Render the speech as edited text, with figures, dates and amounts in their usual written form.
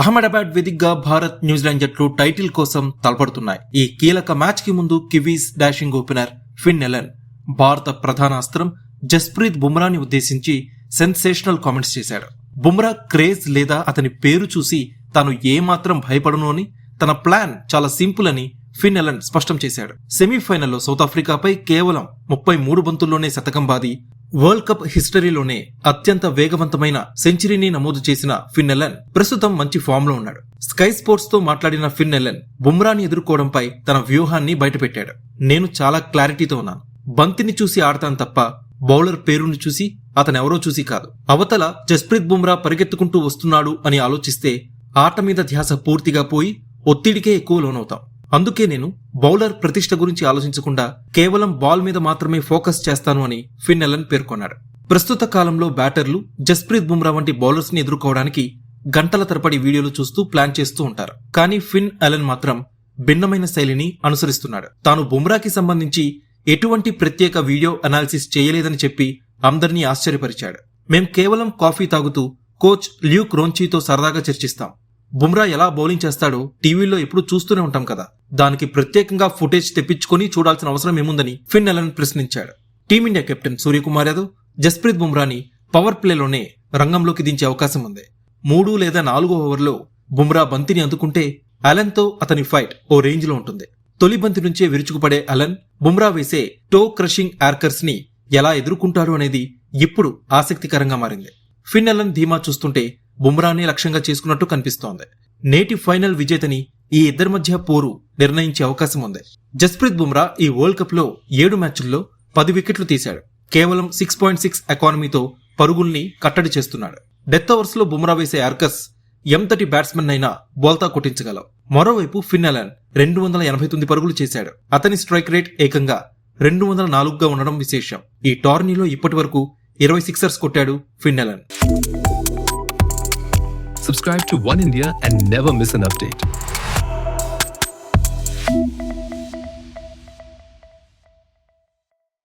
అహ్మదాబాద్ వేదికగా భారత్ న్యూజిలాండ్ జట్లు టైటిల్ కోసం తలపడుతున్నాయి. ఈ కీలక మ్యాచ్ కి ముందు కివీస్ డాషింగ్ ఓపెనర్ ఫిన్ ఎలన్ భారత ప్రధాన అస్త్రం జస్ప్రీత్ బుమ్రాని ఉద్దేశించి సెన్సేషనల్ కామెంట్స్ చేశాడు. బుమ్రా క్రేజ్ లేదా అతని పేరు చూసి తాను ఏమాత్రం భయపడను అని, తన ప్లాన్ చాలా సింపుల్ అని ఫిన్ ఎలన్ స్పష్టం చేశాడు. సెమీఫైనల్లో సౌత్ ఆఫ్రికాపై కేవలం 33 బంతుల్లోనే శతకం బాది వరల్డ్ కప్ హిస్టరీలోనే అత్యంత వేగవంతమైన సెంచరీని నమోదు చేసిన ఫిన్ ఎలన్ ప్రస్తుతం మంచి ఫామ్ లో ఉన్నాడు. స్కై స్పోర్ట్స్ తో మాట్లాడిన ఫిన్ ఎలన్ బుమ్రాని ఎదుర్కోవడంపై తన వ్యూహాన్ని బయటపెట్టాడు. నేను చాలా క్లారిటీతో ఉన్నాను. బంతిని చూసి ఆడతాను తప్ప బౌలర్ పేరుని చూసి అతనెవరో చూసి కాదు. అవతల జస్ప్రీత్ బుమ్రా పరిగెత్తుకుంటూ వస్తున్నాడు అని ఆలోచిస్తే ఆట మీద ధ్యాస పూర్తిగా పోయి ఒత్తిడికే ఎక్కువ లోనవుతాం. అందుకే నేను బౌలర్ ప్రతిష్ట గురించి ఆలోచించకుండా కేవలం బాల్ మీద మాత్రమే ఫోకస్ చేస్తాను అని ఫిన్ ఎలన్ పేర్కొన్నాడు. ప్రస్తుత కాలంలో బ్యాటర్లు జస్ప్రీత్ బుమ్రా వంటి బౌలర్స్ ని ఎదుర్కోవడానికి గంటల తరబడి వీడియోలు చూస్తూ ప్లాన్ చేస్తూ ఉంటారు. కానీ ఫిన్ ఎలన్ మాత్రం భిన్నమైన శైలిని అనుసరిస్తున్నాడు. తాను బుమ్రాకి సంబంధించి ఎటువంటి ప్రత్యేక వీడియో అనాలిసిస్ చేయలేదని చెప్పి అందరినీ ఆశ్చర్యపరిచాడు. మేం కేవలం కాఫీ తాగుతూ కోచ్ ల్యూక్ రోంచీతో సరదాగా చర్చిస్తాం. బుమ్రా ఎలా బౌలింగ్ చేస్తాడో టీవీలో ఎప్పుడు చూస్తూనే ఉంటాం కదా, దానికి ప్రత్యేకంగా ఫుటేజ్ తెప్పించుకొని చూడాల్సిన అవసరం ఏముందని ఫిన్ ఎలన్ ప్రశ్నించాడు. టీమిండియా కెప్టెన్ సూర్యకుమార్ యాదవ్ జస్ప్రీత్ బుమ్రాని పవర్ ప్లేలోనే రంగంలోకి దించే అవకాశం ఉంది. 3 లేదా 4 ఓవర్లో బుమ్రా బంతిని అందుకుంటే అలన్ తో అతని ఫైట్ ఓ రేంజ్ లో ఉంటుంది. తొలి బంతి నుంచే విరుచుకుపడే అలన్ బుమ్రా వేసే టో క్రషింగ్ యార్కర్స్ ని ఎలా ఎదుర్కొంటాడు అనేది ఇప్పుడు ఆసక్తికరంగా మారింది. ఫిన్ ఎలన్ ధీమా చూస్తుంటే బుమ్రానే లక్ష్యంగా చేసుకున్నట్టు కనిపిస్తోంది. నేటి ఫైనల్ విజేతని ఈ ఇద్దరి మధ్య పోరు నిర్ణయించే అవకాశం ఉంది. జస్ప్రీత్ బుమ్రా ఈ వరల్డ్ కప్ లో 7 మ్యాచ్ల్లో 10 వికెట్లు తీశాడు. కేవలం 6.6 ఎకానమీతో పరుగుల్ని కట్టడి చేస్తున్నాడు. డెత్ ఓవర్స్ లో బుమ్రా వేసే యార్కర్స్ ఎంతటి బ్యాట్స్మెన్ అయినా బోల్తా కొట్టించగలవు. మరోవైపు ఫిన్ ఎలన్ 289 పరుగులు చేశాడు. అతని స్ట్రైక్ రేట్ ఏకంగా 204గా ఉండడం విశేషం. ఈ టోర్నీలో ఇప్పటి వరకు 20 సిక్సర్స్ కొట్టాడు ఫిన్ Elon. Subscribe to One India and never miss an update.